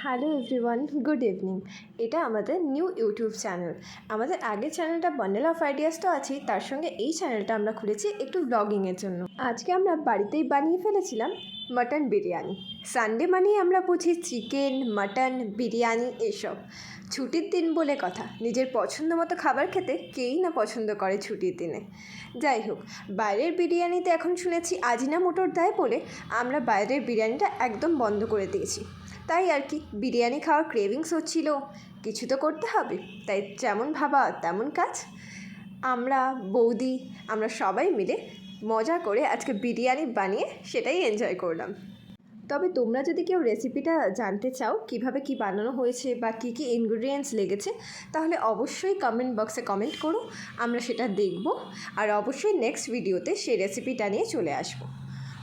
Hello everyone, good evening. এটা আমাদের new YouTube channel. আমাদের আগের চ্যানেলটা বান্ডেল অফ আইডিয়াস তো আছেই, তার সঙ্গে এই চ্যানেলটা আমরা খুলেছি একটু ব্লগিংয়ের জন্য। আজকে আমরা বাড়িতেই বানিয়ে ফেলেছিলাম মাটন বিরিয়ানি। সানডে মানেই আমরা বুঝি চিকেন, মাটন, বিরিয়ানি এসব। ছুটির দিন বলে কথা, নিজের পছন্দ মতো খাবার খেতে কেই না পছন্দ করে ছুটির দিনে। যাই হোক, বাইরের বিরিয়ানিতে এখন শুনেছি আজিনামোটোর দেয় বলে আমরা বাইরের বিরিয়ানিটা একদম বন্ধ করে দিয়েছি। তাই আর কি, বিরিয়ানি খাওয়ার ক্রেভিংস হচ্ছিল, কিছু তো করতে হবে, তাই যেমন ভাবা তেমন কাজ। আমরা বৌদি আমরা সবাই মিলে মজা করে আজকে বিরিয়ানি বানিয়ে সেটাই এনজয় করলাম। তবে তোমরা যদি কেউ রেসিপিটা জানতে চাও কিভাবে কি বানানো হয়েছে বা কী কী ইনগ্রিডিয়েন্টস লেগেছে, তাহলে অবশ্যই কমেন্ট বক্সে কমেন্ট করো, আমরা সেটা দেখব। আর অবশ্যই নেক্সট ভিডিওতে সেই রেসিপিটা নিয়ে চলে আসবো।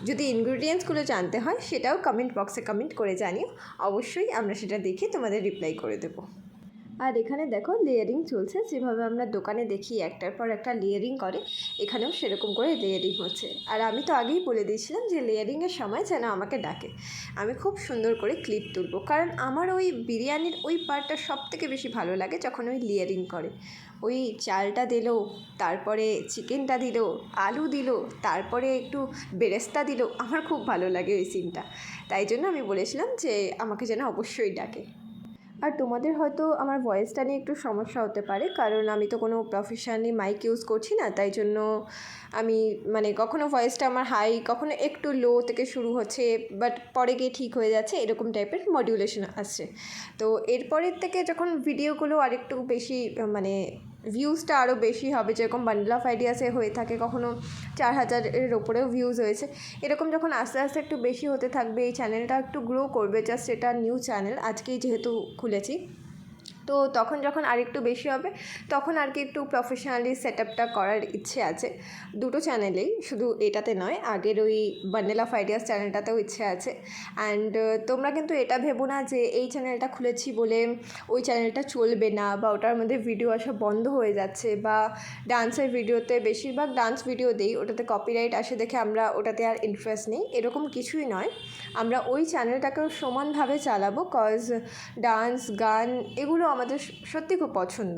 যদি ইনগ্রিডিয়েন্টসগুলো জানতে হয় সেটাও কমেন্ট বক্সে কমেন্ট করে জানিও, অবশ্যই আমরা সেটা দেখে তোমাদের রিপ্লাই করে দেবো। আর এখানে দেখো লেয়ারিং চলছে, যেভাবে আমরা দোকানে দেখি একটার পর একটা লেয়ারিং করে, এখানেও সেরকম করে লেয়ারিং হচ্ছে। আর আমি তো আগেই বলে দিয়েছিলাম যে লেয়ারিংয়ের সময় যেন আমাকে ডাকে, আমি খুব সুন্দর করে ক্লিপ তুলবো, কারণ আমার ওই বিরিয়ানির ওই পার্টটা সবথেকে বেশি ভালো লাগে যখন ওই লেয়ারিং করে। ওই চালটা দিল, তারপরে চিকেনটা দিল, আলু দিল, তারপরে একটু বেরেস্তা দিল, আমার খুব ভালো লাগে ওই সিনটা। তাই জন্য আমি বলেছিলাম যে আমাকে যেন অবশ্যই ডাকে। আর তোমাদের হয়তো আমার ভয়েসটা নিয়ে একটু সমস্যা হতে পারে, কারণ আমি তো কোনো প্রফেশনালি মাইক ইউজ করছি না, তাই জন্য আমি কখনো ভয়েসটা আমার হাই, কখনো একটু লো থেকে শুরু হচ্ছে, বাট পরে গিয়ে ঠিক হয়ে যাচ্ছে, এরকম টাইপের মডিউলেশন আসছে। তো এরপরের থেকে যখন ভিডিওগুলো আরেকটু বেশি ভিউজটা আরও বেশি হবে, যেরকম বান্ডেল অফ আইডিয়াসে হয়ে থাকে, কখনো 4000-এর ওপরেও ভিউজ হয়েছে, এরকম যখন আস্তে আস্তে একটু বেশি হতে থাকবে, এই চ্যানেলটা একটু গ্রো করবে, জাস্ট এটা নিউ চ্যানেল আজকেই যেহেতু খুলেছি, তো তখন যখন আরেকটু বেশি হবে তখন আর কি একটু প্রফেশনালি সেট আপটা করার ইচ্ছে আছে দুটো চ্যানেলেই, শুধু এটাতে নয়, আগের ওই বান্ডেল অফ আইডিয়াস চ্যানেলটাতেও ইচ্ছে আছে। অ্যান্ড তোমরা কিন্তু এটা ভেবো না যে এই চ্যানেলটা খুলেছি বলে ওই চ্যানেলটা চলবে না, বা ওটার মধ্যে ভিডিও আসা বন্ধ হয়ে যাচ্ছে, বা ডান্সের ভিডিওতে বেশিরভাগ ডান্স ভিডিও দিই, ওটাতে কপিরাইট আসে দেখে আমরা ওটাতে আর ইন্টারেস্ট নেই, এরকম কিছুই নয়। আমরা ওই চ্যানেলটাকেও সমানভাবে চালাবো, কজ ডান্স, গান এগুলো আমাদের সত্যি খুব পছন্দ।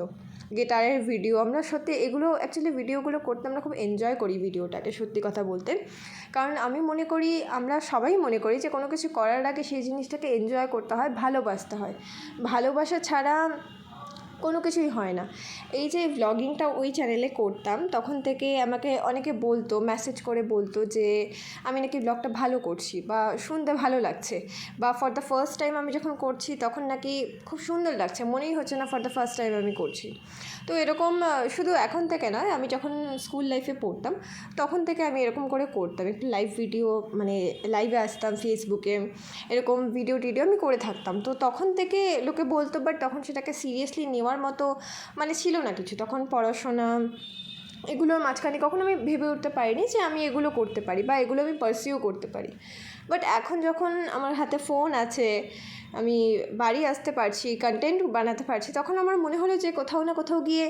গিটারের ভিডিও আমরা সত্যি এগুলো অ্যাকচুয়ালি ভিডিওগুলো করতে আমরা খুব এনজয় করি ভিডিওটাকে, সত্যি কথা বলতে। কারণ আমি মনে করি, আমরা সবাই মনে করি যে কোনো কিছু করার আগে সেই জিনিসটাকে এনজয় করতে হয়, ভালোবাসতে হয়। ভালোবাসা ছাড়া কোনো কিছুই হয় না। এই যে ভ্লগিংটা ওই চ্যানেলে করতাম, তখন থেকে আমাকে অনেকে বলতো, মেসেজ করে বলতো যে আমি নাকি ব্লগটা ভালো করছি, বা শুনতে ভালো লাগছে, বা ফর দ্য ফার্স্ট টাইম আমি যখন করছি তখন নাকি খুব সুন্দর লাগছে, মনেই হচ্ছে না ফর দ্য ফার্স্ট টাইম আমি করছি। তো এরকম শুধু এখন থেকে নয়, আমি যখন স্কুল লাইফে পড়তাম তখন থেকে আমি এরকম করে করতাম, একটু লাইভ ভিডিও লাইভে আসতাম ফেসবুকে, এরকম ভিডিও টিডিও আমি করে থাকতাম। তো তখন থেকে লোকে বলতো, বাট তখন সেটাকে সিরিয়াসলি নেওয়ার মতো ছিল না কিছু, তখন পড়াশোনা এগুলোর মাঝখানে কখনো আমি ভেবে উঠতে পারিনি যে আমি এগুলো করতে পারি বা এগুলো আমি পারসিউ করতে পারি। বাট এখন যখন আমার হাতে ফোন আছে, আমি বাড়ি আসতে পারছি, কন্টেন্ট বানাতে পারছি, তখন আমার মনে হলো যে কোথাও না কোথাও গিয়ে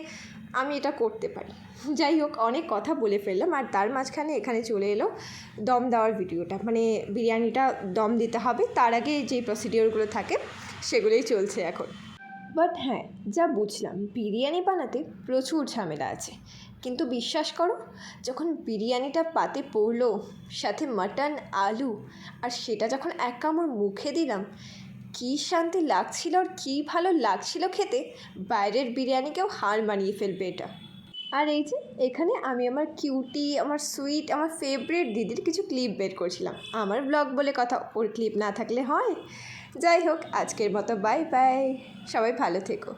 আমি এটা করতে পারি। যাই হোক, অনেক কথা বলে ফেললাম, আর তার মাঝখানে এখানে চলে এলো দম দেওয়ার ভিডিওটা, বিরিয়ানিটা দম দিতে হবে, তার আগে যে প্রসিডিওরগুলো থাকে সেগুলোই চলছে এখন। বাট হ্যাঁ, যা বুঝলাম বিরিয়ানি বানাতে প্রচুর ঝামেলা আছে, কিন্তু বিশ্বাস করো, যখন বিরিয়ানিটা পাতে পড়লো, সাথে মাটন, আলু, আর সেটা যখন এক কামড় মুখে দিলাম, কী শান্তি লাগছিল আর কী ভালো লাগছিল খেতে, বাইরের বিরিয়ানিকেও হার মানিয়ে ফেলবে এটা। আর এই যে এখানে আমি আমার কিউটি, আমার সুইট, আমার ফেভারিট দিদির কিছু ক্লিপ বের করছিলাম, আমার ব্লগ বলে কথা, ওর ক্লিপ না থাকলে হয়। যাই হোক, আজকের মতো বাই বাই, সবাই ভালো থেকো।